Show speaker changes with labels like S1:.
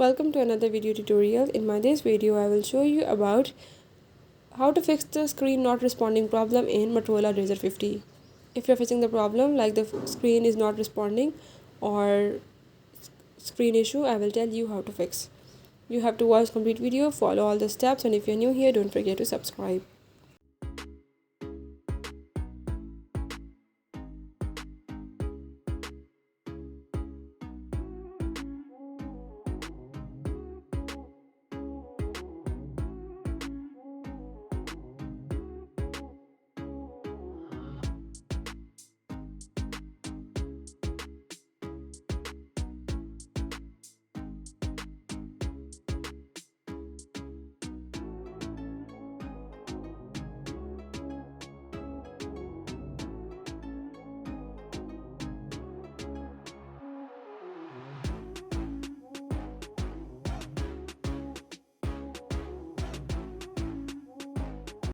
S1: Welcome to another video tutorial. In this video I will show you about how to fix the screen not responding problem in Motorola Razr 50. If you're facing the problem like the screen is not responding or screen issue, I will tell you how to fix. You have to watch complete video, follow all the steps, and if you're new here, don't forget to subscribe.